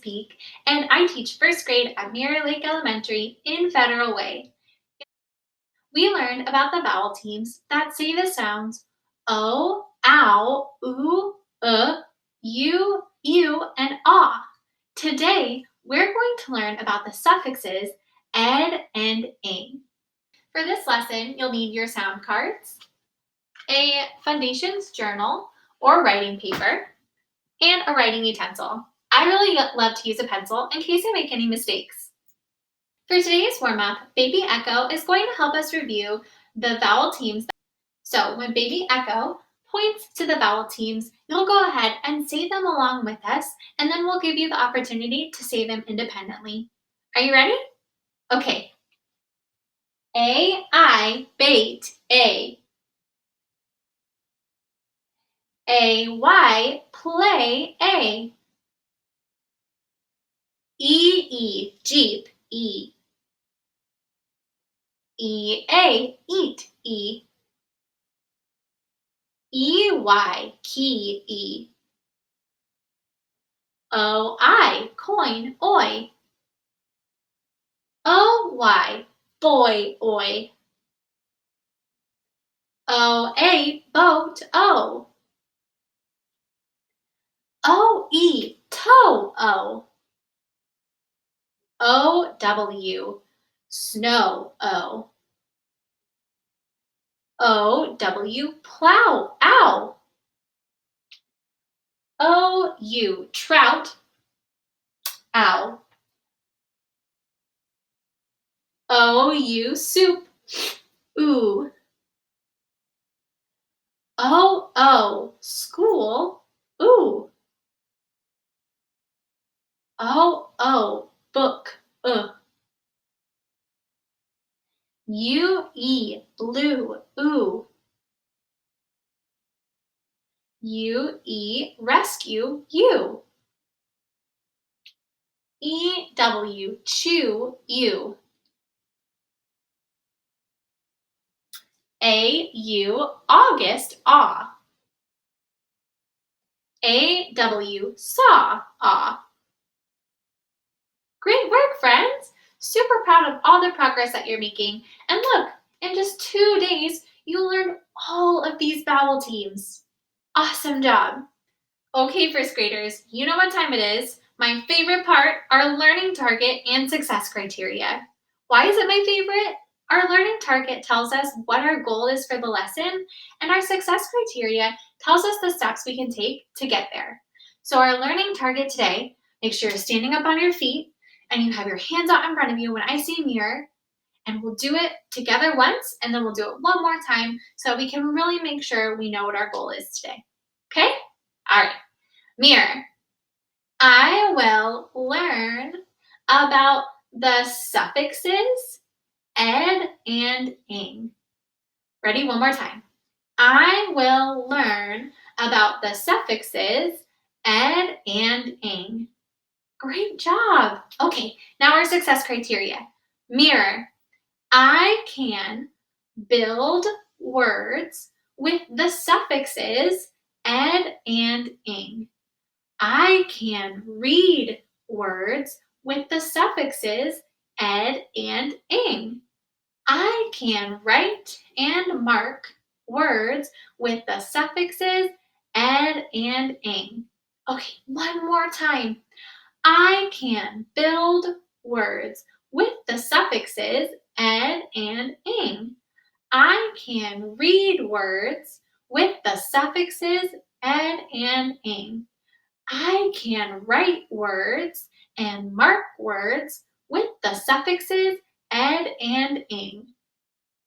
Peak, and I teach first grade at Mirror Lake Elementary in Federal Way. We learned about the vowel teams that say the sounds O, ow, oo, u, and ah. Today, we're going to learn about the suffixes ed and ing. For this lesson, you'll need your sound cards, a Foundations journal or writing paper, and a writing utensil. I really love to use a pencil in case I make any mistakes. For today's warm-up, Baby Echo is going to help us review the vowel teams. So when Baby Echo points to the vowel teams, you'll go ahead and say them along with us, and then we'll give you the opportunity to say them independently. Are you ready? Okay. A, I, bait, A. A-Y, play, A. E-E, jeep, E. E-A, eat, E. E-Y, key, E. O-I, coin, oi. O-Y, boy, oi. O-A, boat, O. O-E, toe, O. O-W, snow, O. O-W, plow, ow. O-U, trout, ow. O-U, soup, ooh. O-O, school, ooh. O-O, book, U-E, blue, ooh. U-E, rescue, you. E-W, chew, you. A-U, August, ah. A-W, saw, ah. Great work, friends! Super proud of all the progress that you're making. And look, in just 2 days, you learned all of these vowel teams. Awesome job! Okay, first graders, you know what time it is. My favorite part, our learning target and success criteria. Why is it my favorite? Our learning target tells us what our goal is for the lesson, and our success criteria tells us the steps we can take to get there. So our learning target today, make sure you're standing up on your feet and you have your hands out in front of you when I say mirror, and we'll do it together once, and then we'll do it one more time so we can really make sure we know what our goal is today. Okay? All right. Mirror. I will learn about the suffixes ed and ing. Ready? One more time. I will learn about the suffixes ed and ing. Great job. Okay, now our success criteria. Mirror. I can build words with the suffixes ed and ing. I can read words with the suffixes ed and ing. I can write and mark words with the suffixes ed and ing. Okay, one more time. I can build words with the suffixes ed and ing. I can read words with the suffixes ed and ing. I can write words and mark words with the suffixes ed and ing.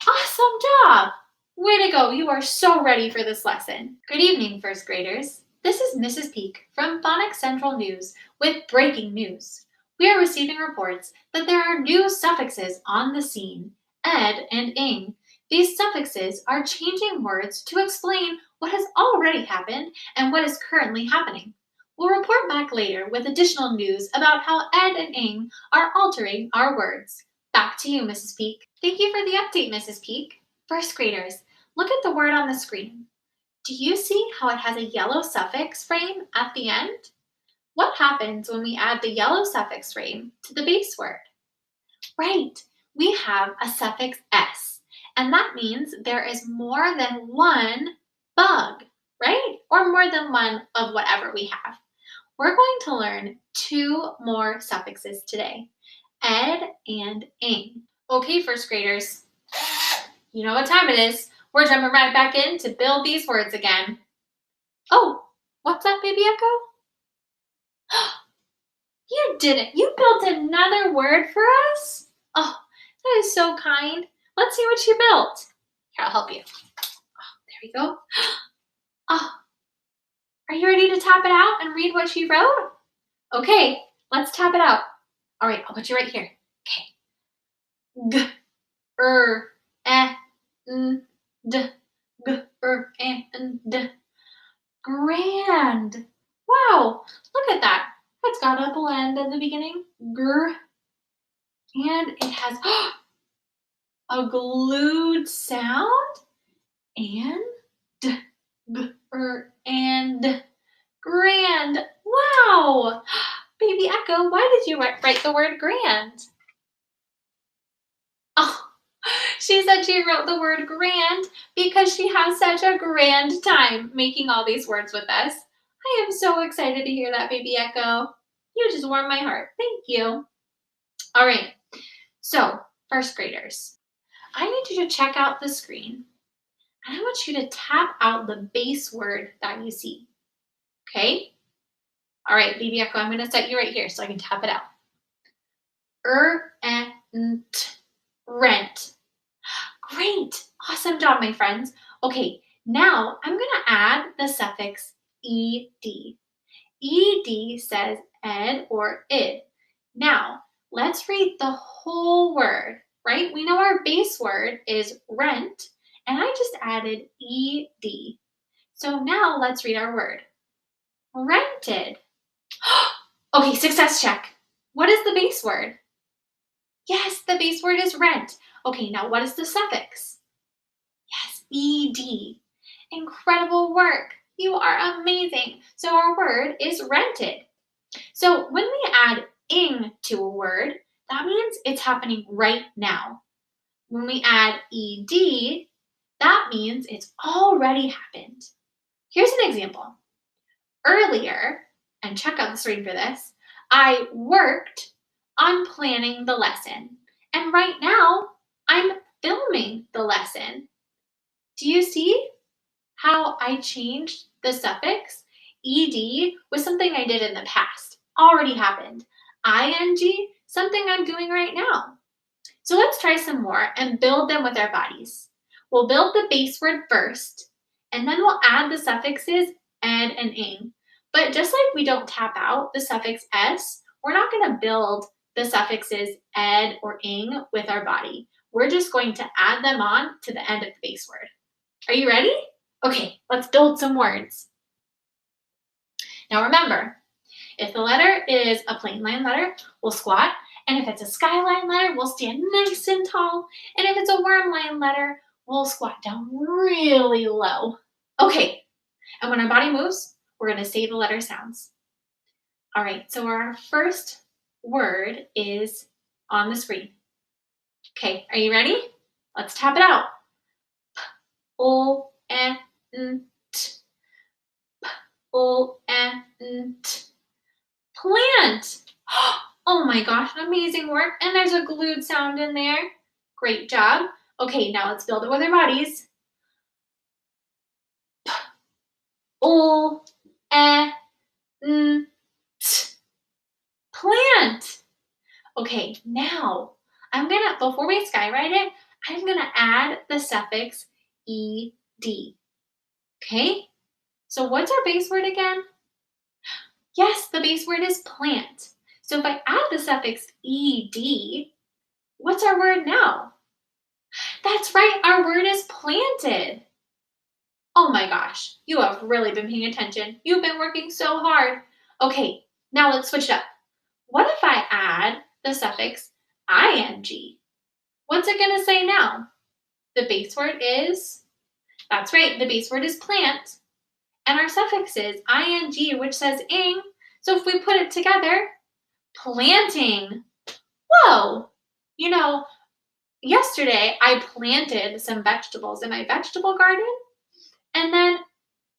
Awesome job! Way to go, you are so ready for this lesson. Good evening, first graders. This is Mrs. Peak from Phonics Central News with breaking news. We are receiving reports that there are new suffixes on the scene, ed and ing. These suffixes are changing words to explain what has already happened and what is currently happening. We'll report back later with additional news about how ed and ing are altering our words. Back to you, Mrs. Peak. Thank you for the update, Mrs. Peak. First graders, look at the word on the screen. Do you see how it has a yellow suffix frame at the end? What happens when we add the yellow suffix frame to the base word? Right, we have a suffix s, and that means there is more than one bug, right? Or more than one of whatever we have. We're going to learn two more suffixes today, ed and ing. Okay, first graders, you know what time it is. We're jumping right back in to build these words again. Oh, what's that, baby Echo? You didn't. You built another word for us? Oh, that is so kind. Let's see what you built. Here, I'll help you. Oh, there we go. Oh, are you ready to tap it out and read what she wrote? Okay, let's tap it out. All right, I'll put you right here. Okay. G, n, d. G, n, d. Grand. Wow, look at that. It's got a blend at the beginning. Gr. And it has a glued sound. And and grand. Wow. Baby Echo, why did you write the word grand? Oh, she said she wrote the word grand because she has such a grand time making all these words with us. I am so excited to hear that, Baby Echo. You just warmed my heart. Thank you. All right. So, first graders, I need you to check out the screen and I want you to tap out the base word that you see. Okay? All right, Baby Echo, I'm going to set you right here so I can tap it out. Rent. Rent. Great. Awesome job, my friends. Okay, now I'm going to add the suffix ed. Ed says ed or id. Now, let's read the whole word, right? We know our base word is rent, and I just added ed. So now let's read our word. Rented. Okay, success check. What is the base word? Yes, the base word is rent. Okay, now what is the suffix? Yes, ed. Incredible work. You are amazing. So our word is rented. So when we add ing to a word, that means it's happening right now. When we add ed, that means it's already happened. Here's an example. Earlier, and check out the screen for this, I worked on planning the lesson. And right now, I'm filming the lesson. Do you see how I changed the suffix? Ed was something I did in the past, already happened. Ing, something I'm doing right now. So let's try some more and build them with our bodies. We'll build the base word first, and then we'll add the suffixes ed and ing. But just like we don't tap out the suffix s, we're not going to build the suffixes ed or ing with our body. We're just going to add them on to the end of the base word. Are you ready? Okay, let's build some words. Now remember, if the letter is a plain line letter, we'll squat. And if it's a skyline letter, we'll stand nice and tall. And if it's a worm line letter, we'll squat down really low. Okay, and when our body moves, we're going to say the letter sounds. All right, so our first word is on the screen. Okay, are you ready? Let's tap it out. P-O-N-T. P-O-N-T. Plant. Oh my gosh, amazing work. And there's a glued sound in there. Great job. Okay, now let's build it with our bodies. P-O-N-T. Plant. Okay, now before we skywrite it, I'm gonna add the suffix ed. Okay, so what's our base word again? Yes, the base word is plant. So if I add the suffix ed, what's our word now? That's right, our word is planted. Oh my gosh, you have really been paying attention. You've been working so hard. Okay, now let's switch it up. What if I add the suffix ing? What's it going to say now? The base word is, that's right, the base word is plant. And our suffix is ing, which says ing. So if we put it together, planting. Whoa! You know, yesterday I planted some vegetables in my vegetable garden, and then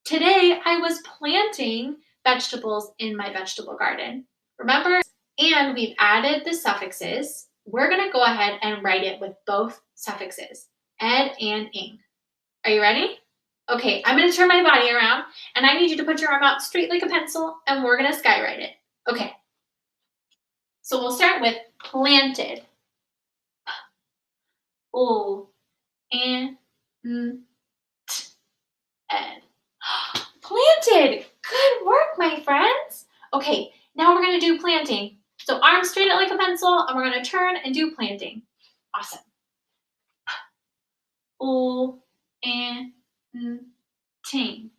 today I was planting vegetables in my vegetable garden. Remember? And we've added the suffixes. We're going to go ahead and write it with both suffixes, ed and ing. Are you ready? Okay, I'm going to turn my body around, and I need you to put your arm out straight like a pencil, and we're going to skywrite it. Okay. So we'll start with planted. O and ed. Planted. Good work, my friends. Okay, now we're going to do planting. So arms straight out like a pencil, and we're going to turn and do planting. Awesome. O and ting.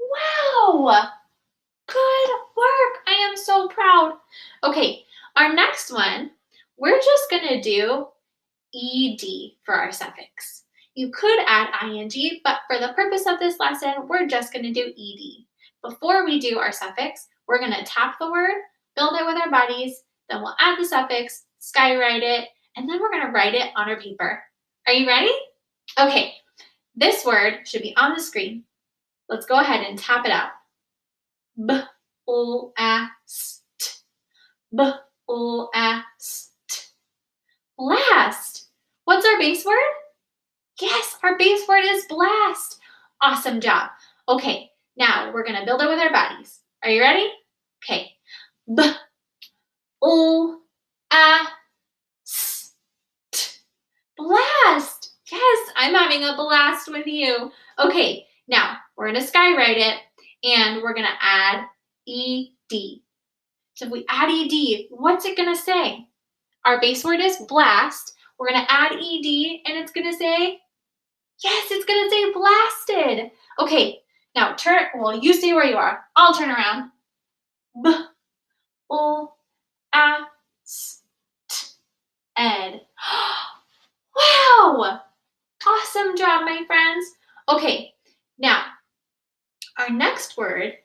Wow. Good work. I am so proud. Okay, our next one, we're just going to do ed for our suffix. You could add ing, but for the purpose of this lesson, we're just going to do ed. Before we do our suffix, we're going to tap the word, build it with our bodies, then we'll add the suffix, skywrite it, and then we're going to write it on our paper. Are you ready? Okay, this word should be on the screen. Let's go ahead and tap it out. Blast. Blast. Blast. What's our base word? Yes, our base word is blast. Awesome job. Okay, now we're going to build it with our bodies. Are you ready? Okay. Blast. Yes, I'm having a blast with you. Okay, now we're going to skywrite it, and we're going to add ed. So if we add ed, what's it going to say? Our base word is blast. We're going to add ed, and it's going to say, yes, it's going to say blasted. Okay, now turn, well, you stay where you are. I'll turn around. Ed. Wow! Awesome job, my friends. Okay, now, our next word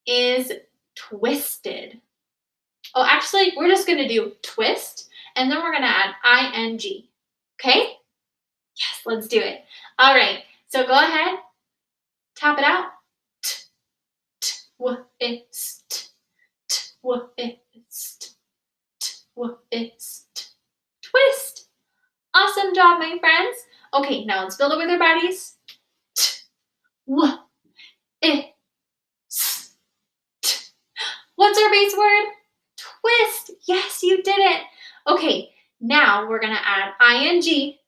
is twisted. Oh, actually, we're just going to do twist, and then we're going to add ing. Okay? Yes, let's do it. All right, so go ahead. Tap it out. Twist. Twist. Twist. Twist. Awesome job, my friends. Okay, now let's build it with our bodies. What's our base word? Twist. Yes, you did it. Okay, now we're going to add ing.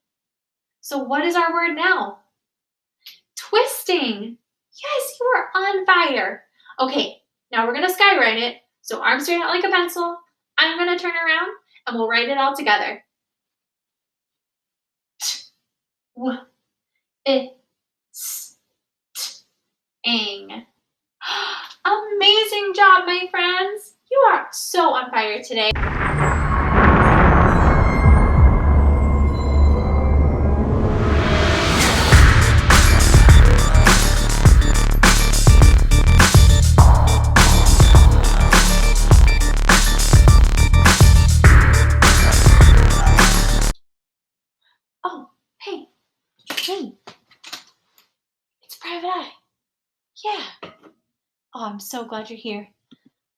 So what is our word now? Twisting. Yes, you are on fire. Okay, now we're going to skywrite it. So arms straight out like a pencil. I'm going to turn around, and we'll write it all together. Ing. Amazing job, my friends. You are so on fire today. Oh, hey. It's Private Eye. Yeah. Oh, I'm so glad you're here.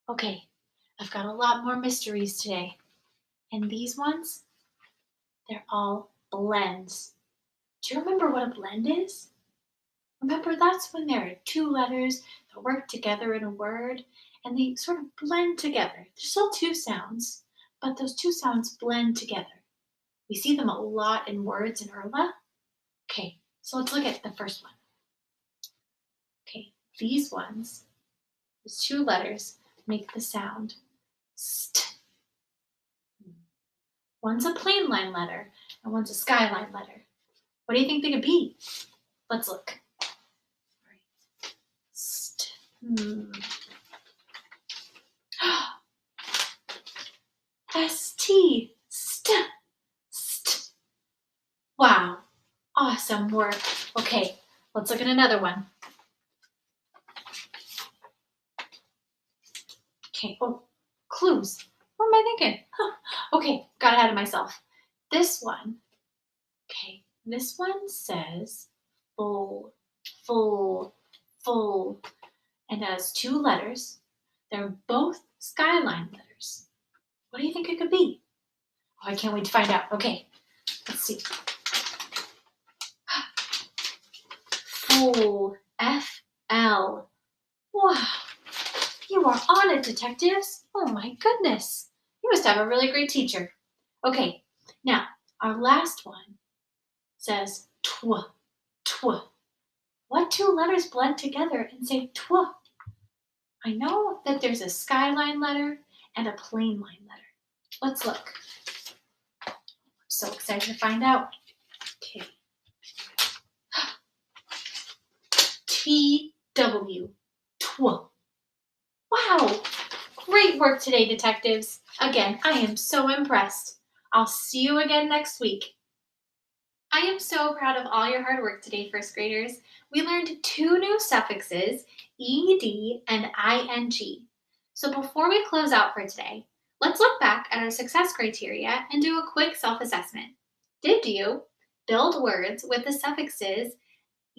Okay, I've got a lot more mysteries today. And these ones, they're all blends. Do you remember what a blend is? Remember, that's when there are two letters that work together in a word, and they sort of blend together. There's still two sounds, but those two sounds blend together. We see them a lot in words in Urla. Okay, so let's look at the first one. Okay, these ones, these two letters make the sound st. One's a plain line letter, and one's a skyline letter. What do you think they could be? Let's look. St. S-T. St. St. Wow. Awesome work. Okay, let's look at another one. Okay, oh, clues. What am I thinking? Okay, got ahead of myself. This one, okay, this one says full, full, full, and has two letters. They're both skyline letters. What do you think it could be? Oh, I can't wait to find out. Okay, let's see. Full, F-L. Wow, you are on it, detectives. Oh my goodness. You must have a really great teacher. Okay, now our last one says tw, tw. What two letters blend together and say tw? I know that there's a skyline letter and a plain line letter. Let's look. I'm so excited to find out. Okay. T-W, tw. Wow, great work today, detectives. Again, I am so impressed. I'll see you again next week. I am so proud of all your hard work today, first graders. We learned two new suffixes, ed and ing. So before we close out for today, let's look back at our success criteria and do a quick self-assessment. Did you build words with the suffixes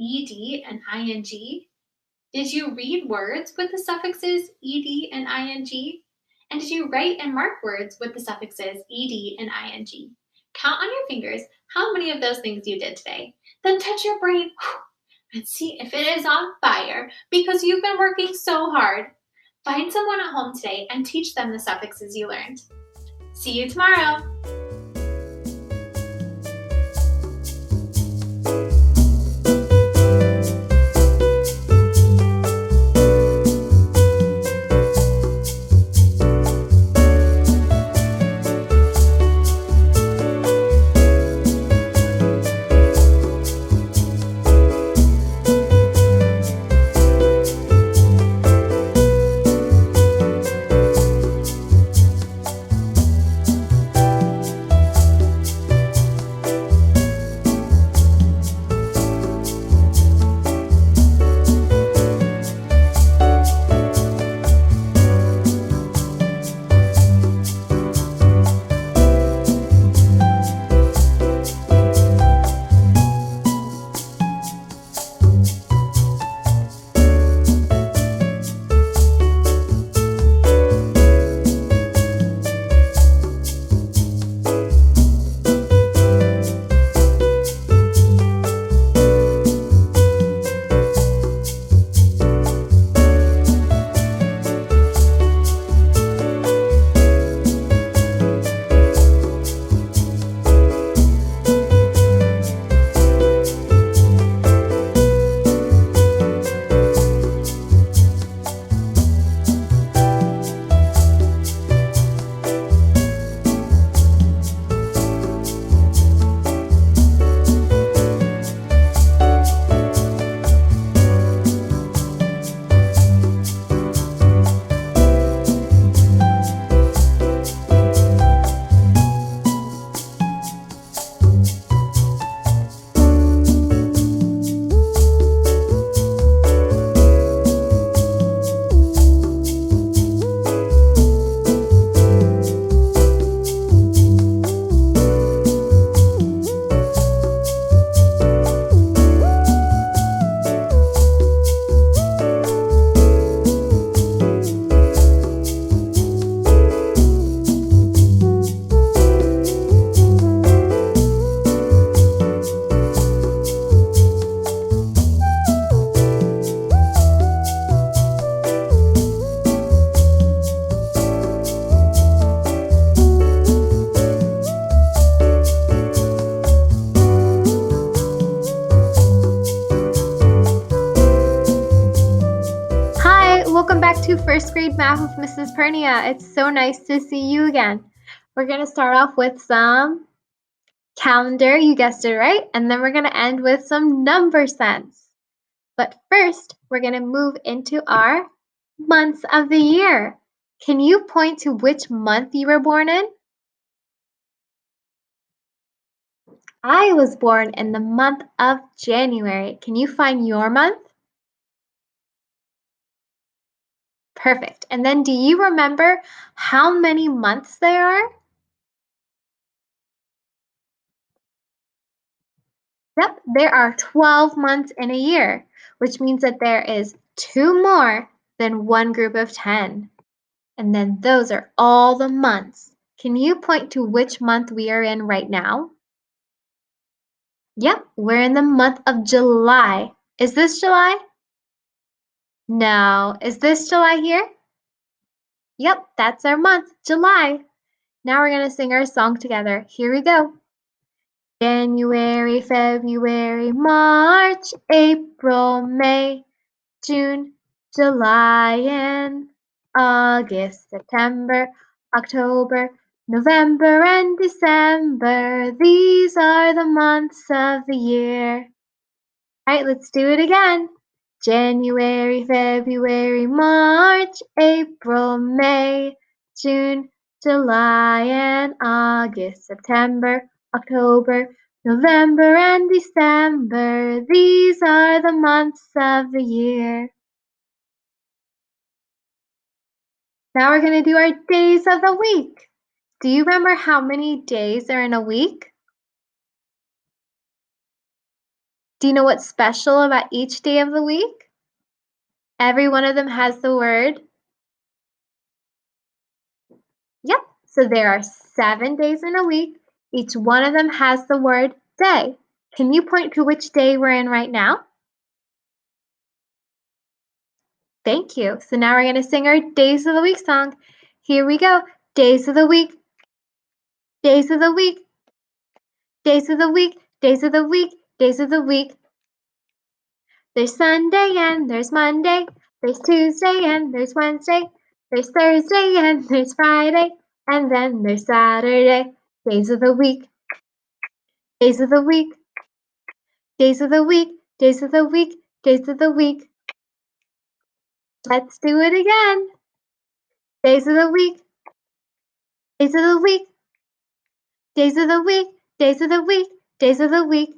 ed and ing? Did you read words with the suffixes ed and ing? And did you write and mark words with the suffixes ed and ing? Count on your fingers how many of those things you did today. Then touch your brain and see if it is on fire because you've been working so hard. Find someone at home today and teach them the suffixes you learned. See you tomorrow. Welcome back to First Grade Math with Mrs. Pernia. It's so nice to see you again. We're going to start off with some calendar, you guessed it right, and then we're going to end with some number sense. But first, we're going to move into our months of the year. Can you point to which month you were born in? I was born in the month of January. Can you find your month? Perfect. And then do you remember how many months there are? Yep, there are 12 months in a year, which means that there is two more than one group of 10. And then those are all the months. Can you point to which month we are in right now? Yep, we're in the month of July. Is this July? No. Is this July here? Yep, that's our month, July. Now we're going to sing our song together. Here we go. January, February, March, April, May, June, July, and August, September, October, November, and December. These are the months of the year. All right, let's do it again. January, February, March, April, May, June, July, and August, September, October, November, and December. These are the months of the year. Now we're going to do our days of the week. Do you remember how many days are in a week? Do you know what's special about each day of the week? Every one of them has the word. Yep, so there are 7 days in a week. Each one of them has the word day. Can you point to which day we're in right now? Thank you. So now we're going to sing our Days of the Week song. Here we go. Days of the week. Days of the week. Days of the week. Days of the week. Days of the week. There's Sunday and there's Monday. There's Tuesday and there's Wednesday. There's Thursday and there's Friday. And then there's Saturday. Days of the week. Days of the week. Days of the week. Days of the week. Days of the week. Let's do it again. Days of the week. Days of the week. Days of the week. Days of the week. Days of the week.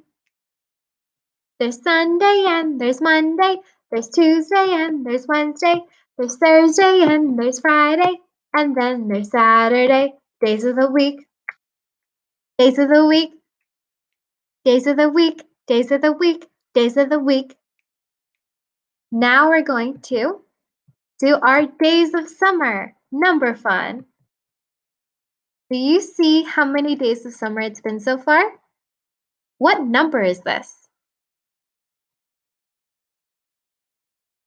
There's Sunday and there's Monday. There's Tuesday and there's Wednesday. There's Thursday and there's Friday. And then there's Saturday. Days of the week. Days of the week. Days of the week. Days of the week. Days of the week. Now we're going to do our days of summer. Number fun. Do you see how many days of summer it's been so far? What number is this?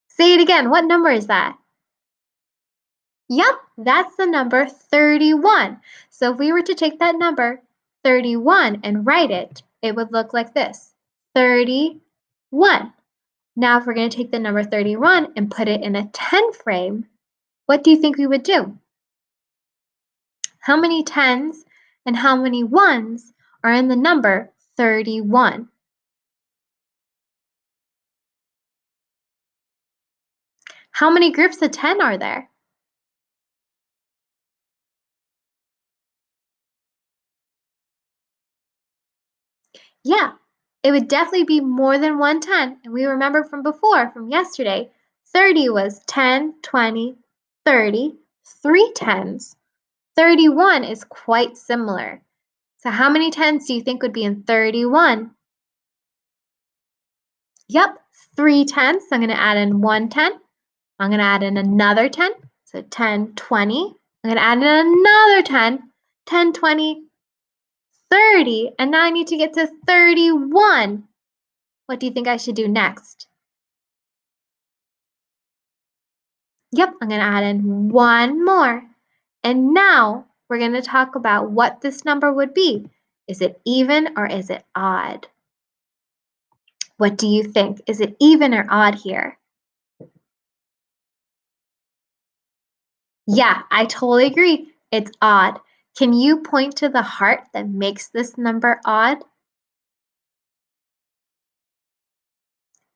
Say it again. What number is that? Yep, that's the number 31. So if we were to take that number 31 and write it, it would look like this. 31. Now if we're going to take the number 31 and put it in a 10 frame, what do you think we would do? How many 10s and how many 1s are in the number 31? How many groups of 10 are there? Yeah, it would definitely be more than 110. And we remember from before, from yesterday, 30 was 10, 20, 30, 3 tens. 31 is quite similar. So how many 10s do you think would be in 31? Yep, 3 tens. So I'm going to add in 1 10. I'm going to add in another 10. So 10, 20. I'm going to add in another 10. 10, 20, 30. And now I need to get to 31. What do you think I should do next? Yep, I'm going to add in one more. And now we're going to talk about what this number would be. Is it even or is it odd? What do you think? Is it even or odd here? Yeah, I totally agree. It's odd. Can you point to the heart that makes this number odd?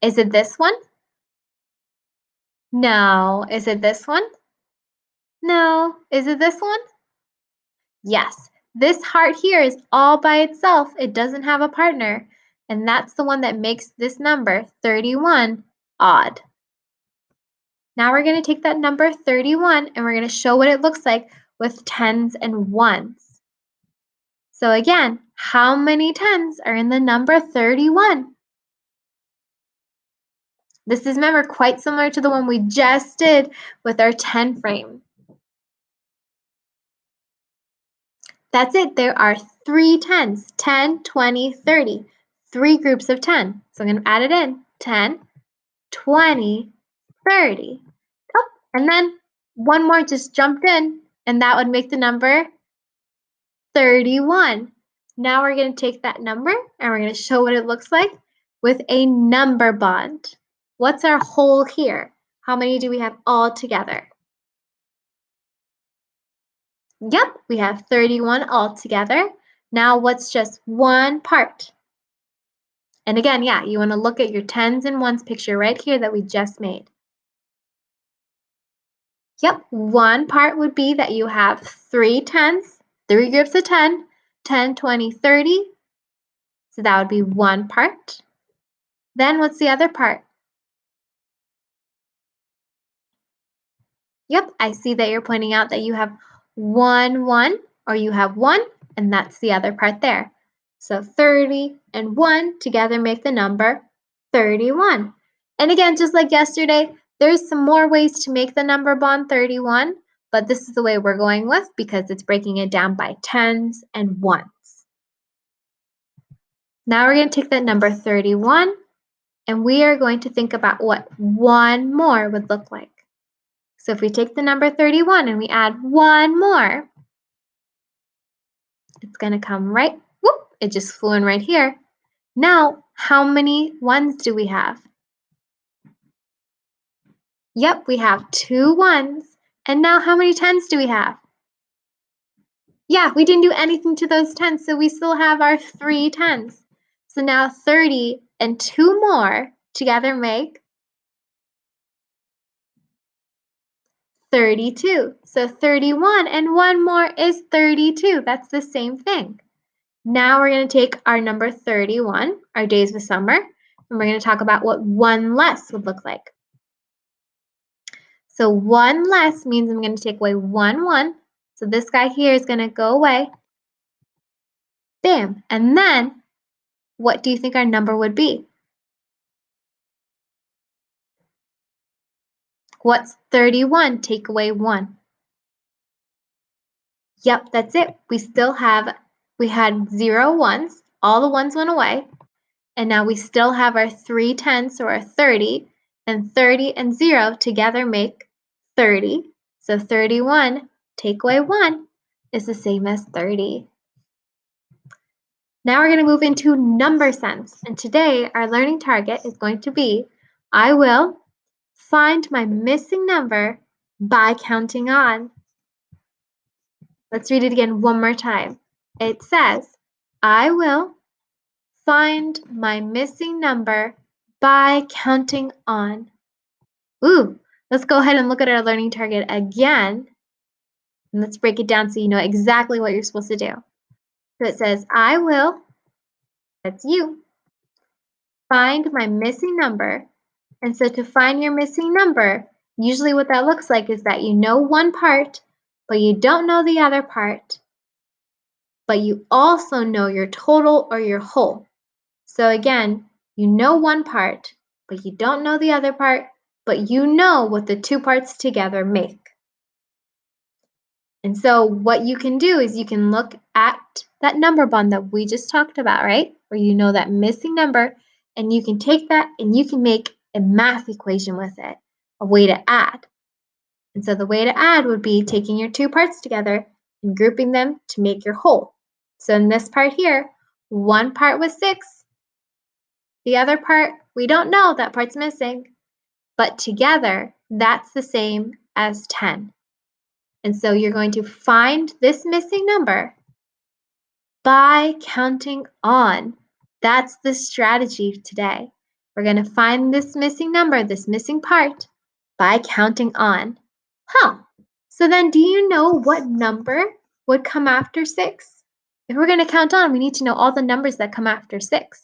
Is it this one? No. Is it this one? No. Is it this one? Yes. This heart here is all by itself. It doesn't have a partner. And that's the one that makes this number 31 odd. Now we're going to take that number 31 and we're going to show what it looks like with tens and ones. So again, how many tens are in the number 31? This is, remember, quite similar to the one we just did with our 10 frame. That's it. There are 3 tens, 10, 20, 30. 3 groups of 10. So I'm going to add it in. 10, 20, 30. Oh, and then one more just jumped in, and that would make the number 31. Now we're going to take that number and we're going to show what it looks like with a number bond. What's our whole here? How many do we have all together? Yep, we have 31 all together. Now what's just one part? And again, yeah, you want to look at your tens and ones picture right here that we just made. Yep, one part would be that you have 3 tens, 3 groups of 10, 10, 20, 30. So that would be one part. Then what's the other part? Yep, I see that you're pointing out that you have 1, 1, or you have 1, and that's the other part there. So 30 and 1 together make the number 31. And again, just like yesterday, there's some more ways to make the number bond 31, but this is the way we're going with because it's breaking it down by tens and ones. Now we're going to take that number 31, and we are going to think about what one more would look like. So if we take the number 31 and we add one more, it's going to come right, whoop, it just flew in right here. Now, how many ones do we have? Yep, we have 2 ones. And now how many tens do we have? Yeah, we didn't do anything to those tens, so we still have our 3 tens. So now 30 and 2 more together make 32. So 31 and 1 more is 32. That's the same thing. Now we're going to take our number 31, our days of summer, and we're going to talk about what 1 less would look like. So 1 less means I'm going to take away 1, 1. So this guy here is going to go away. Bam. And then what do you think our number would be? What's 31? Take away 1. Yep, that's it. We had 0 ones. All the ones went away. And now we still have our 3 tens, so our 30. And 30 and 0 together make 30. So 31, take away 1, is the same as 30. Now we're going to move into number sense. And today our learning target is going to be, I will find my missing number by counting on. Let's read it again one more time. It says, I will find my missing number by counting on. Ooh, let's go ahead and look at our learning target again. And let's break it down so you know exactly what you're supposed to do. So it says, I will, that's you, find my missing number. And so to find your missing number, usually what that looks like is that you know one part, but you don't know the other part, but you also know your total or your whole. So again, you know one part, but you don't know the other part, but you know what the 2 parts together make. And so what you can do is you can look at that number bond that we just talked about, right? Where you know that missing number, and you can take that and you can make a math equation with it, a way to add. And so the way to add would be taking your 2 parts together and grouping them to make your whole. So in this part here, one part was 6. The other part, we don't know, that part's missing. But together, that's the same as 10. And so you're going to find this missing number by counting on. That's the strategy today. We're going to find this missing number, this missing part, by counting on. So then do you know what number would come after 6? If we're going to count on, we need to know all the numbers that come after 6,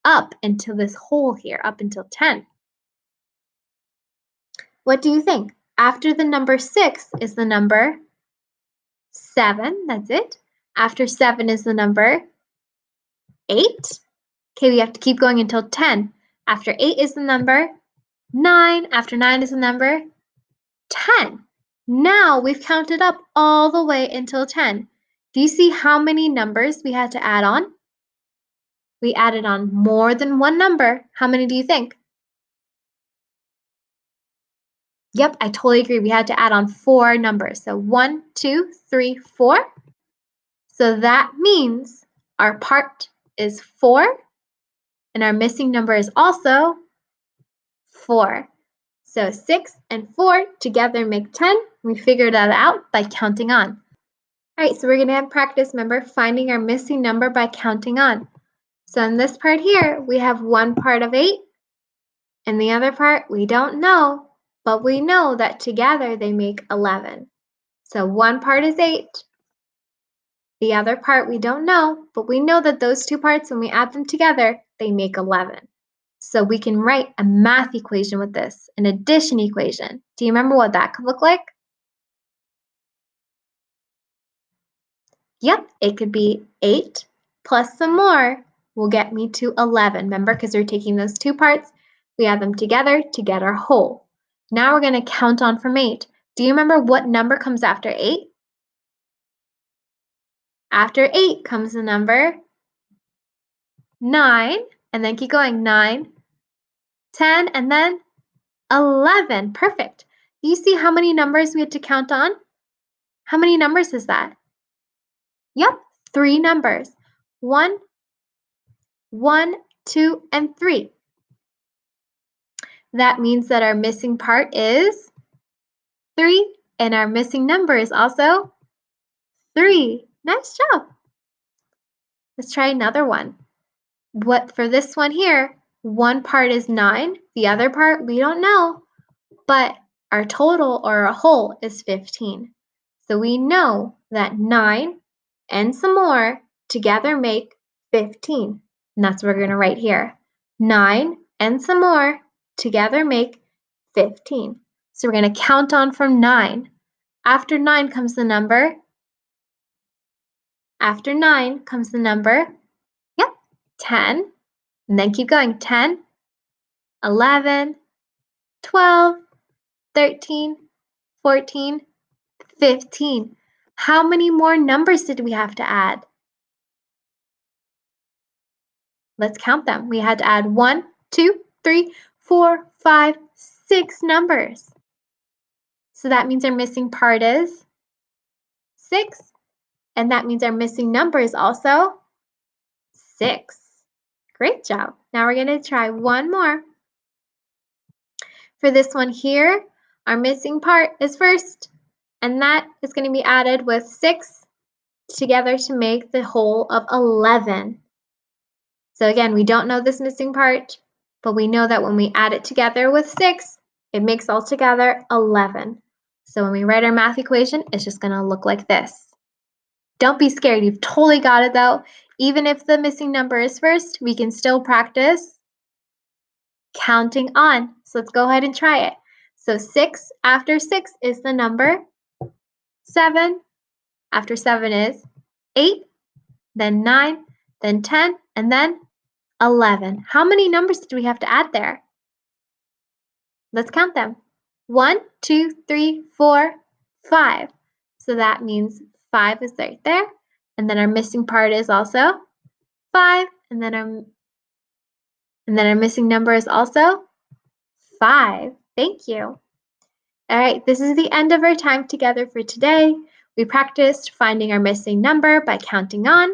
up until this whole here, up until 10. What do you think? After the number 6 is the number 7. That's it. After 7 is the number 8. Okay, we have to keep going until 10. After 8 is the number 9. After 9 is the number 10. Now we've counted up all the way until 10. Do you see how many numbers we had to add on? We added on more than one number. How many do you think? Yep, I totally agree. We had to add on 4 numbers. So 1, 2, 3, 4. So that means our part is 4, and our missing number is also 4. So 6 and 4 together make 10. We figured that out by counting on. All right, so we're going to have practice, remember, finding our missing number by counting on. So in this part here, we have one part of 8, and the other part we don't know, but we know that together they make 11. So one part is 8, the other part we don't know, but we know that those two parts, when we add them together, they make 11. So we can write a math equation with this, an addition equation. Do you remember what that could look like? Yep, it could be 8 plus some more will get me to 11. Remember, because we're taking those two parts, we add them together to get our whole. Now we're going to count on from 8. Do you remember what number comes after 8? After 8 comes the number 9, and then keep going, 9, 10, and then 11. Perfect. Do you see how many numbers we had to count on? How many numbers is that? Yep, 3 numbers. 1, 2, and 3. That means that our missing part is 3, and our missing number is also 3. Nice job. Let's try another one. For this one here, one part is 9, the other part we don't know, but our total or our whole is 15. So we know that 9 and some more together make 15. And that's what we're going to write here. 9 and some more together make 15. So we're going to count on from 9. After 9 comes the number. After 9 comes the number, 10. And then keep going. 10, 11, 12, 13, 14, 15. How many more numbers did we have to add? Let's count them. We had to add 1, 2, 3, 4, 5, 6 numbers. So that means our missing part is 6. And that means our missing number is also 6. Great job. Now we're going to try one more. For this one here, our missing part is first, and that is going to be added with 6 together to make the whole of 11. So again, we don't know this missing part, but we know that when we add it together with 6, it makes altogether 11. So when we write our math equation, it's just going to look like this. Don't be scared. You've totally got it though. Even if the missing number is first, we can still practice counting on. So let's go ahead and try it. So 6 after 6 is the number 7. After 7 is 8, then 9, then 10, and then 11. How many numbers do we have to add there? Let's count them. 1, 2, 3, 4, 5. So that means 5 is right there. And then our missing part is also 5. And then our missing number is also 5. Thank you. All right, this is the end of our time together for today. We practiced finding our missing number by counting on.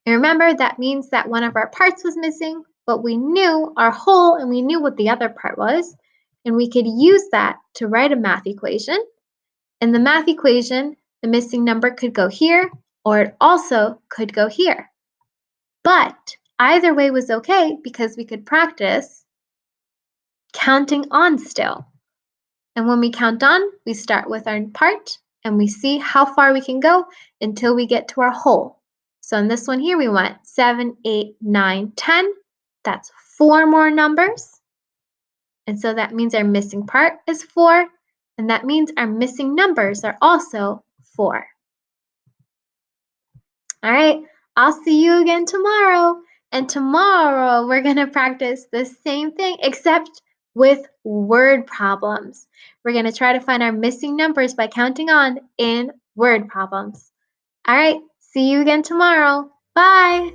And remember, that means that one of our parts was missing, but we knew our whole and we knew what the other part was. And we could use that to write a math equation. In the math equation, the missing number could go here, or it also could go here. But either way was okay because we could practice counting on still. And when we count on, we start with our part and we see how far we can go until we get to our whole. So in this one here, we want 7, 8, 9, 10. That's 4 more numbers. And so that means our missing part is 4, and that means our missing numbers are also 4. All right, I'll see you again tomorrow. And tomorrow we're going to practice the same thing except with word problems. We're going to try to find our missing numbers by counting on in word problems. All right, see you again tomorrow. Bye.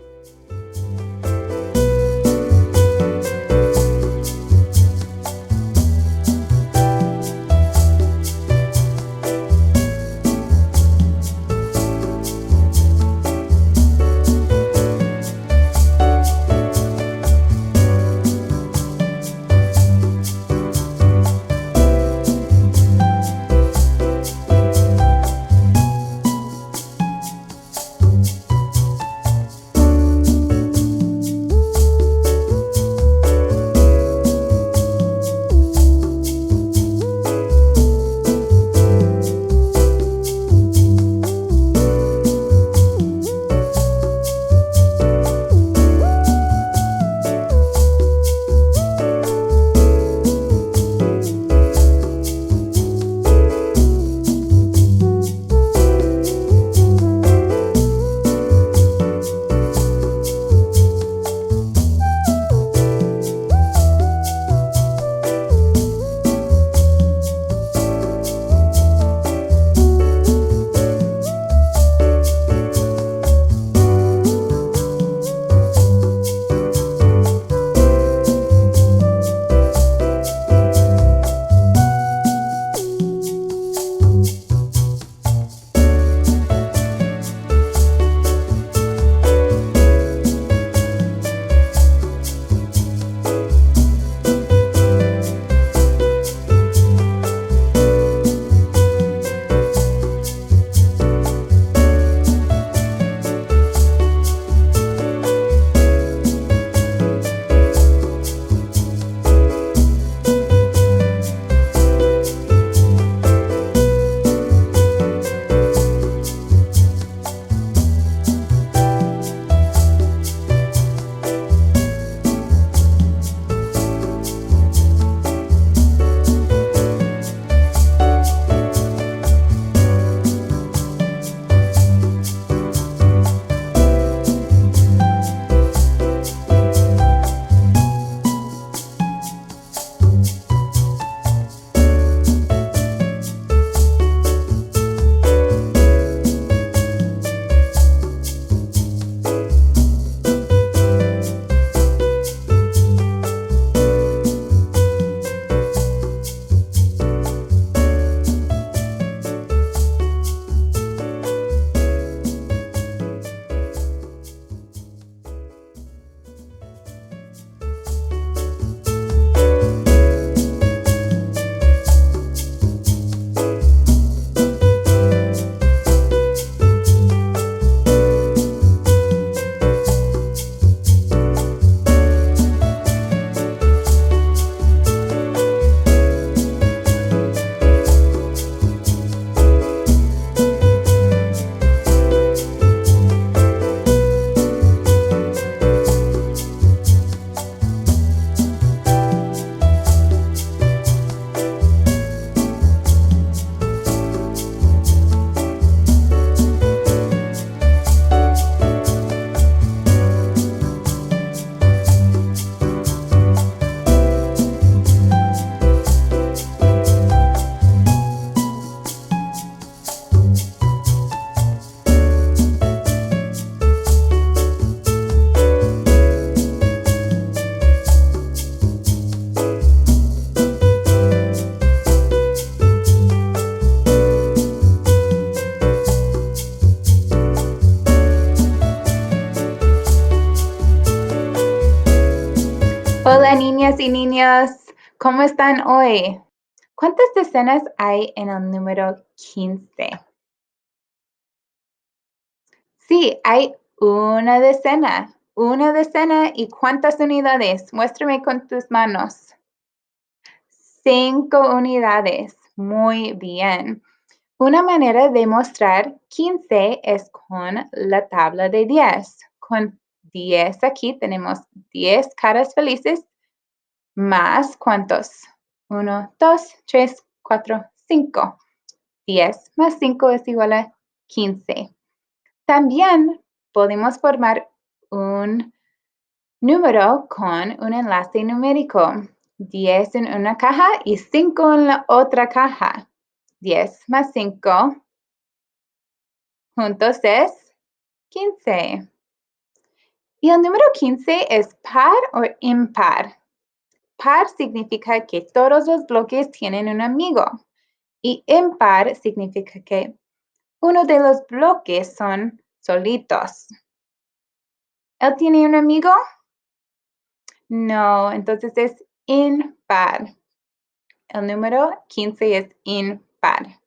Hola niñas y niños, ¿cómo están hoy? ¿Cuántas decenas hay en el número 15? Sí, hay una decena. Una decena y ¿cuántas unidades? Muéstrame con tus manos. 5 unidades. Muy bien. Una manera de mostrar 15 es con la tabla de 10. Con 10 aquí tenemos 10 caras felices, más ¿cuántos? 1, 2, 3, 4, 5. 10 más 5 es igual a 15. También podemos formar un número con un enlace numérico. 10 en una caja y 5 en la otra caja. 10 más 5 juntos es 15. Y el número 15 es par o impar. Par significa que todos los bloques tienen un amigo y impar significa que uno de los bloques son solitos. ¿Él tiene un amigo? No, entonces es impar. El número 15 es impar.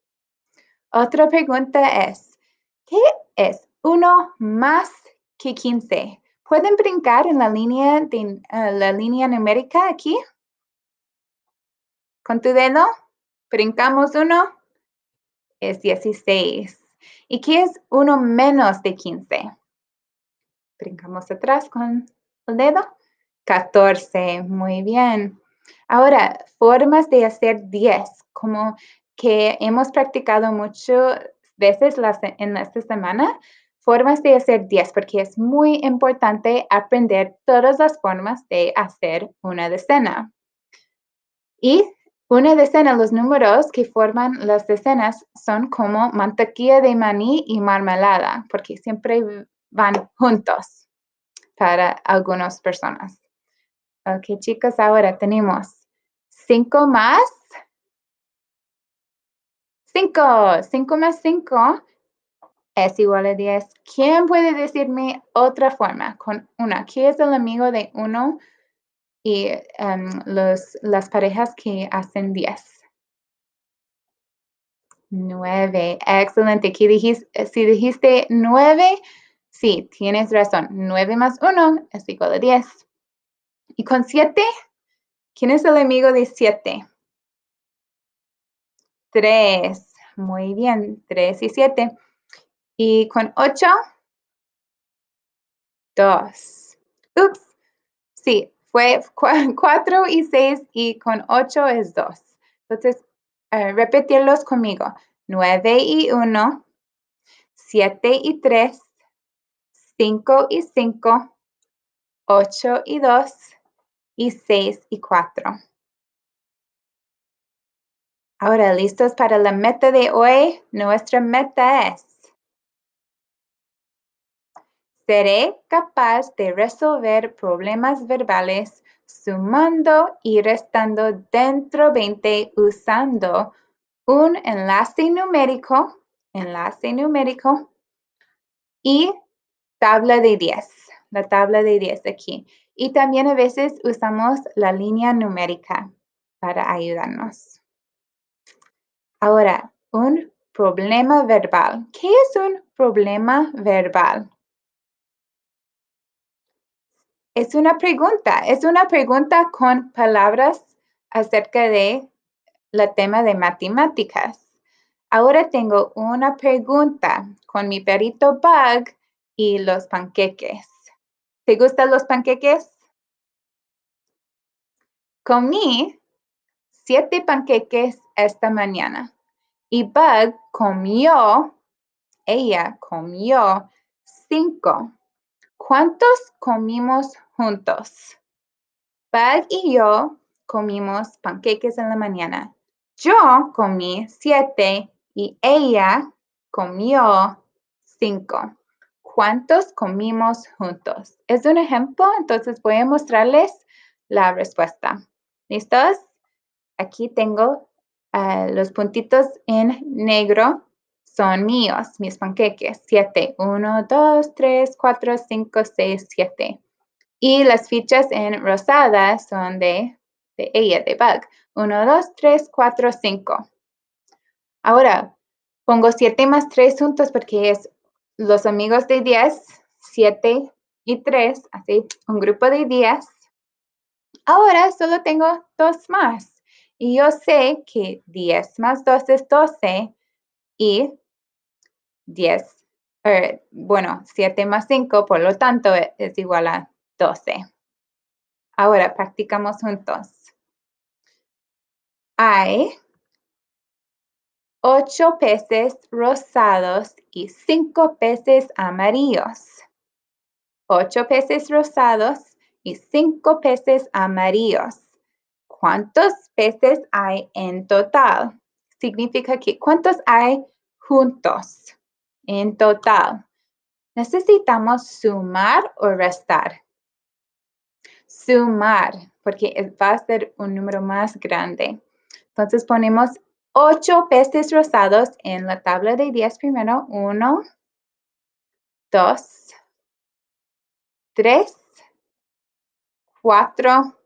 Otra pregunta es, ¿qué es 1 más que 15? ¿Pueden brincar en la línea numérica aquí? Con tu dedo, brincamos 1, es 16. ¿Y qué es 1 menos de 15? Brincamos atrás con el dedo. 14, muy bien. Ahora, formas de hacer 10, como que hemos practicado muchas veces en esta semana, formas de hacer 10, porque es muy importante aprender todas las formas de hacer una decena. Y una decena, los números que forman las decenas son como mantequilla de maní y marmelada, porque siempre van juntos para algunas personas. Ok, chicos, ahora tenemos 5 más 5. 5 más 5 es igual a 10. ¿Quién puede decirme otra forma con una? ¿Qué es el amigo de 1 y las parejas que hacen 10? 9. Excelente. Si dijiste 9, sí, tienes razón. 9 más 1 es igual a 10. ¿Y con 7? ¿Quién es el amigo de 7? 3. Muy bien, 3 y 7. ¿Y con 8? 2. Ups. Sí, fue 4 y 6 y con 8 es 2. Entonces, repetirlos conmigo. 9 y 1, 7 y 3, 5 y 5, 8 y 2 y 6 y 4. Ahora, ¿listos para la meta de hoy? Nuestra meta es: seré capaz de resolver problemas verbales sumando y restando dentro 20 usando un enlace numérico y tabla de 10. La tabla de 10 aquí. Y también a veces usamos la línea numérica para ayudarnos. Ahora, un problema verbal. ¿Qué es un problema verbal? Es una pregunta con palabras acerca de el tema de matemáticas. Ahora tengo una pregunta con mi perrito Bug y los panqueques. ¿Te gustan los panqueques? Comí 7 panqueques esta mañana y Bug ella comió 5. ¿Cuántos comimos juntos? Bug y yo comimos panqueques en la mañana. Yo comí 7 y ella comió 5. ¿Cuántos comimos juntos? Es un ejemplo, entonces voy a mostrarles la respuesta. ¿Listos? Aquí tengo los puntitos en negro. Son míos, mis panqueques. 7. 1, 2, 3, 4, 5, 6, 7. Y las fichas en rosada son de ella, de Bug. 1, 2, 3, 4, 5. Ahora, pongo 7 más 3 juntos porque es los amigos de 10, 7 y 3, así, un grupo de 10. Ahora solo tengo 2 más. Y yo sé que 10 más 2 es 12 y 7 más 5, por lo tanto, es igual a 12. Ahora practicamos juntos. hay 8 peces rosados y 5 peces amarillos. 8 peces rosados y 5 peces amarillos. ¿Cuántos peces hay en total? Significa que ¿cuántos hay juntos en total? ¿Necesitamos sumar o restar? Sumar, porque va a ser un número más grande. Entonces ponemos 8 peces rosados en la tabla de 10 primero. 1, 2, 3, 4,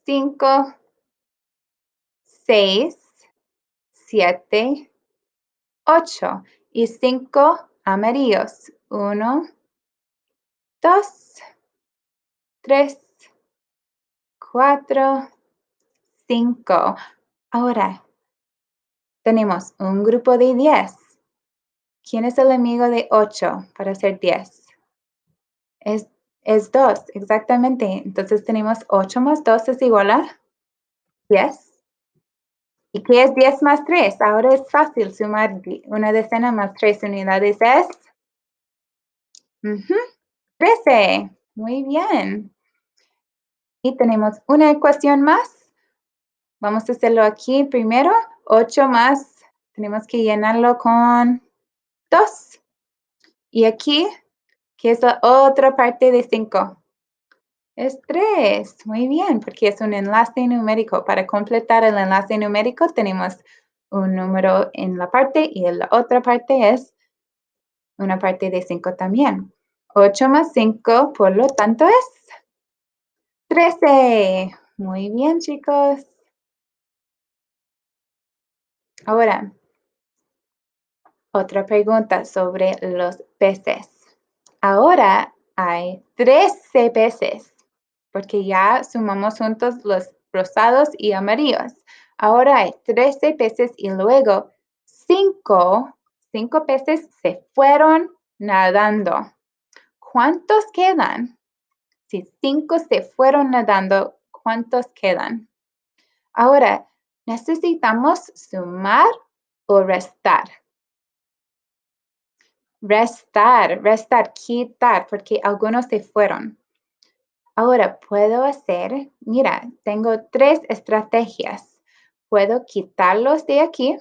5, 6, 7, 8 y 5 amarillos. 1, 2, 3, 4, 5. Ahora, tenemos un grupo de 10. ¿Quién es el amigo de 8 para hacer 10? Es 2, exactamente. Entonces tenemos 8 más 2 es igual a 10. ¿Y qué es 10 más 3? Ahora es fácil sumar una decena más 3 unidades. Es 13. Muy bien. Y tenemos una ecuación más. Vamos a hacerlo aquí primero. 8 más, tenemos que llenarlo con 2. Y aquí, ¿qué es la otra parte de 5? Es 3. Muy bien, porque es un enlace numérico. Para completar el enlace numérico tenemos un número en la parte y en la otra parte es una parte de 5 también. 8 más 5, por lo tanto, es 13. Muy bien, chicos. Ahora, otra pregunta sobre los peces. Ahora hay 13 peces, porque ya sumamos juntos los rosados y amarillos. Ahora hay 13 peces y luego 5 peces se fueron nadando. ¿Cuántos quedan? Si 5 se fueron nadando, ¿cuántos quedan? Ahora, ¿necesitamos sumar o restar? Restar, quitar, porque algunos se fueron. Ahora puedo hacer, mira, tengo 3 estrategias. Puedo quitarlos de aquí.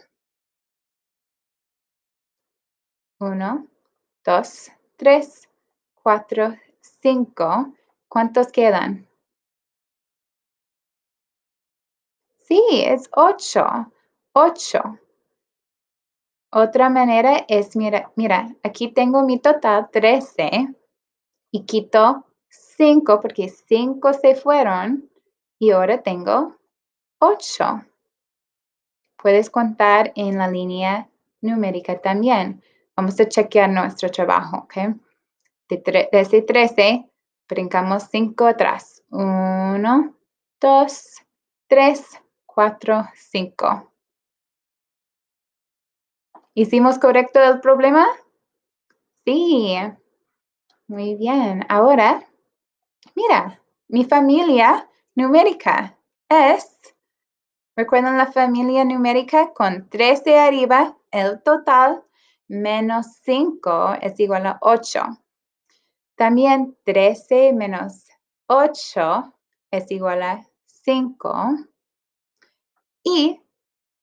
1, 2, 3, 4, 5. ¿Cuántos quedan? Sí, es 8. 8. Otra manera es, mira, aquí tengo mi total 13 y quito 5 porque 5 se fueron y ahora tengo 8. Puedes contar en la línea numérica también. Vamos a chequear nuestro trabajo, ¿ok? De ese 13, brincamos 5 atrás. 1, 2, 3, 4, 5. ¿Hicimos correcto el problema? Sí. Muy bien. Ahora, mira, mi familia numérica es, ¿recuerdan la familia numérica? Con 13 arriba, el total menos 5 es igual a 8. También 13 menos 8 es igual a 5. Y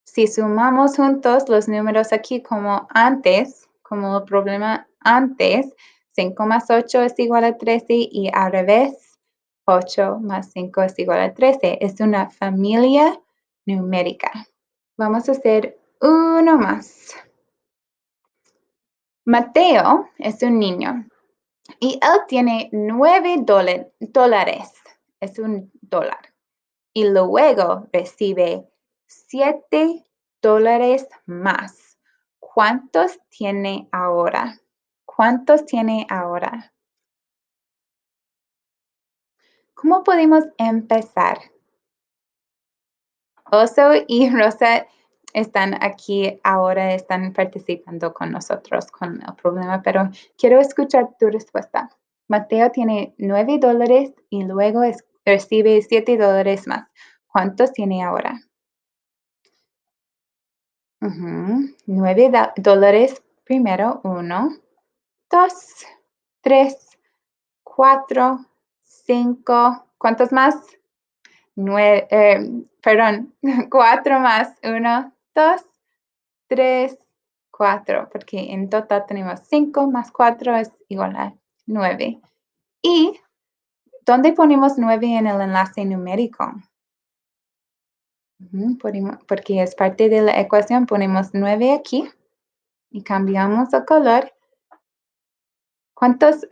si sumamos juntos los números aquí como antes, como el problema antes, 5 más 8 es igual a 13 y al revés, 8 más 5 es igual a 13. Es una familia numérica. Vamos a hacer uno más. Mateo es un niño y él tiene 9 dólares. Es un dólar. Y luego recibe 7 dólares más. ¿Cuántos tiene ahora? ¿Cuántos tiene ahora? ¿Cómo podemos empezar? Oso y Rosa están aquí ahora, están participando con nosotros con el problema, pero quiero escuchar tu respuesta. Mateo tiene 9 dólares y luego recibe 7 dólares más. ¿Cuántos tiene ahora? $9 primero. 1, 2, 3, 4, 5. ¿Cuántos más? 4 más. 1, 2, 3, 4. Porque en total tenemos 5 más 4 es igual a 9. ¿Y dónde ponemos 9 en el enlace numérico? Porque es parte de la ecuación, ponemos 9 aquí y cambiamos el color. ¿Cuántos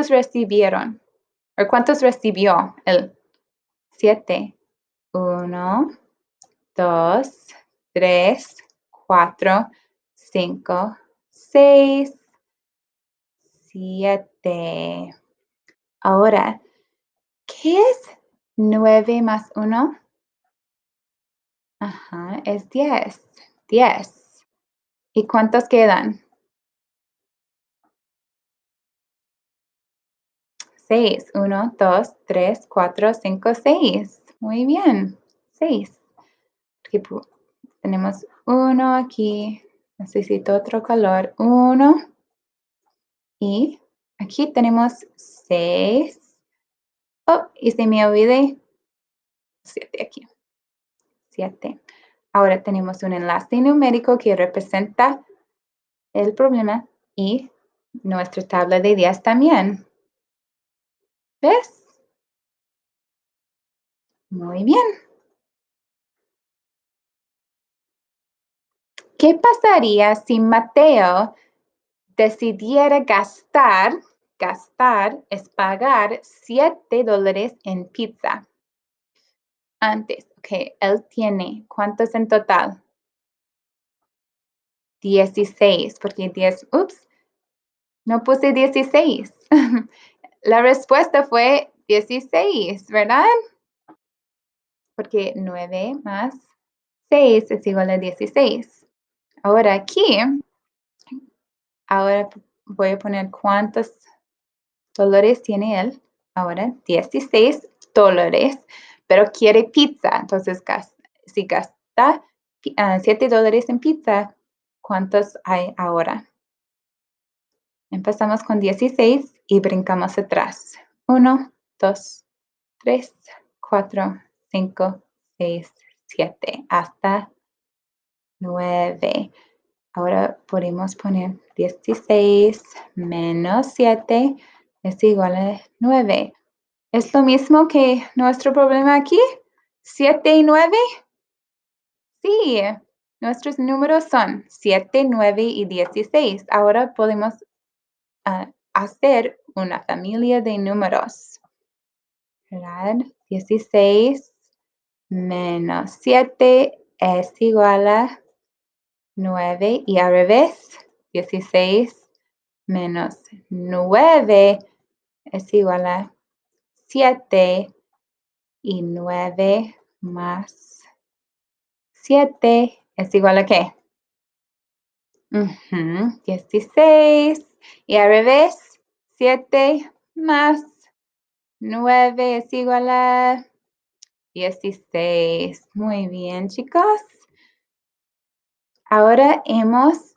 recibieron? ¿O cuántos recibió el 7? 1, 2, 3, 4, 5, 6, 7. Ahora, ¿qué es 9 más 1? Ajá, es 10. 10. ¿Y cuántos quedan? 6. 1, 2, 3, 4, 5, 6. Muy bien. 6. Tenemos 1 aquí. Necesito otro color. 1. Y aquí tenemos 6. Oh, y se me olvidé 7 aquí. 7. Ahora tenemos un enlace numérico que representa el problema y nuestra tabla de 10 también. ¿Ves? Muy bien. ¿Qué pasaría si Mateo decidiera gastar es pagar $7 en pizza? Antes, ok, él tiene, ¿cuántos en total? 16, porque 10, ups, no puse 16. La respuesta fue 16, ¿verdad? Porque 9 más 6 es igual a 16. Ahora aquí, ahora voy a poner cuántos dólares tiene él. Ahora $16, pero quiere pizza. Entonces, si gasta $7 en pizza, ¿cuántos hay ahora? Empezamos con 16 y brincamos atrás. 1, 2, 3, 4, 5, 6, 7, hasta 9. Ahora podemos poner 16 menos 7 es igual a 9. ¿Es lo mismo que nuestro problema aquí? ¿7 y 9? Sí, nuestros números son 7, 9 y 16. Ahora podemos hacer una familia de números. ¿Verdad? 16 menos 7 es igual a 9 y al revés, 16 menos 9 es igual a 7 y 9 más 7 es igual a ¿qué? 16 y al revés, 7 más 9 es igual a 16. Muy bien, chicos. Ahora hemos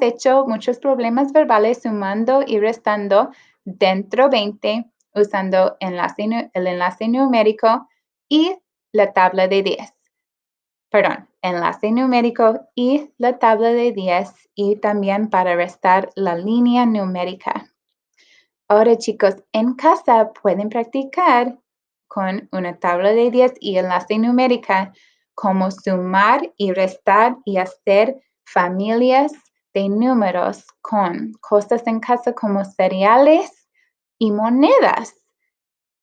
hecho muchos problemas verbales sumando y restando dentro 20 usando el enlace numérico y la tabla de 10. Perdón, enlace numérico y la tabla de 10 y también para restar la línea numérica. Ahora, chicos, en casa pueden practicar con una tabla de 10 y enlace numérica cómo sumar y restar y hacer familias de números con cosas en casa como cereales y monedas.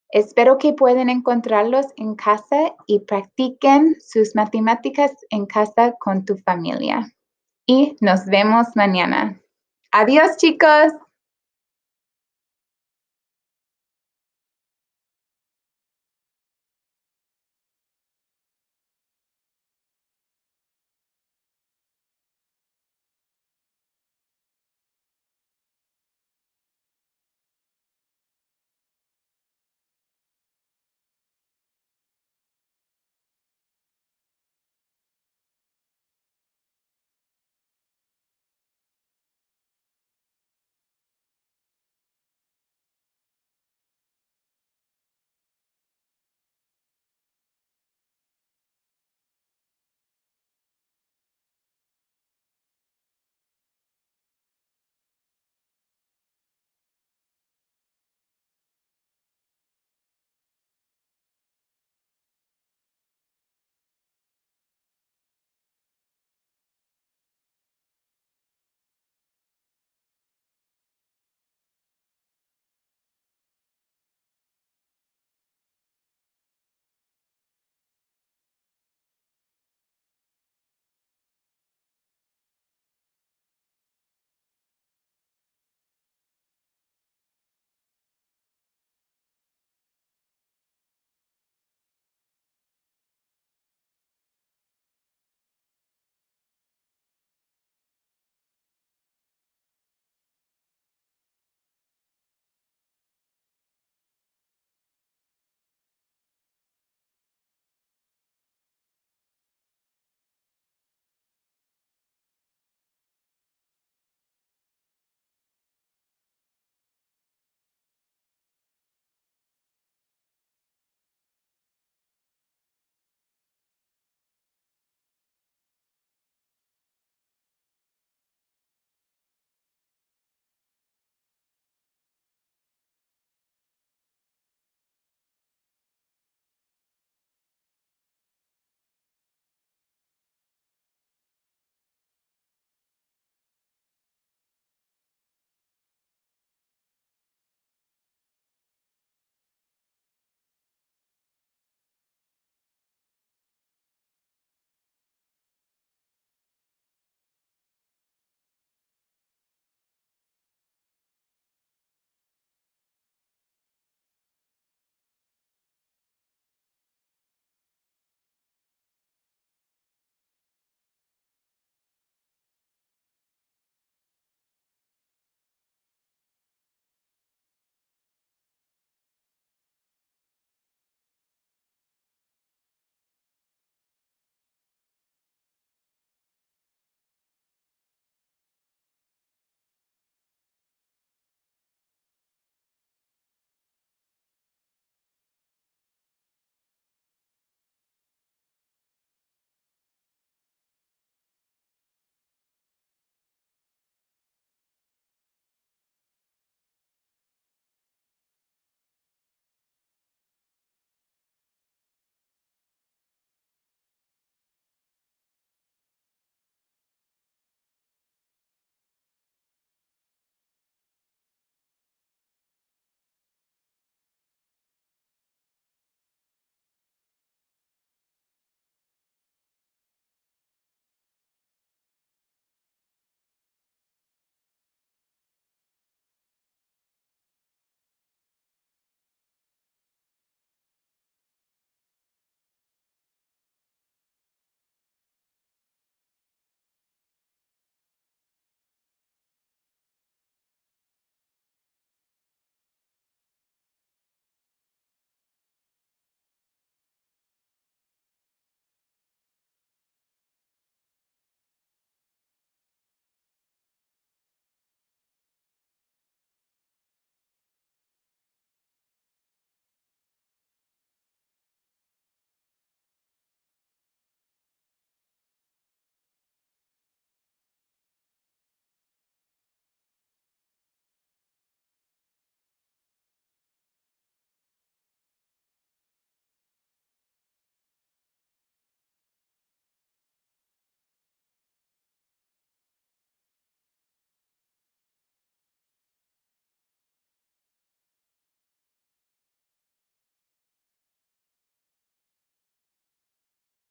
Espero que puedan encontrarlos en casa y practiquen sus matemáticas en casa con tu familia. Y nos vemos mañana. Adiós, chicos.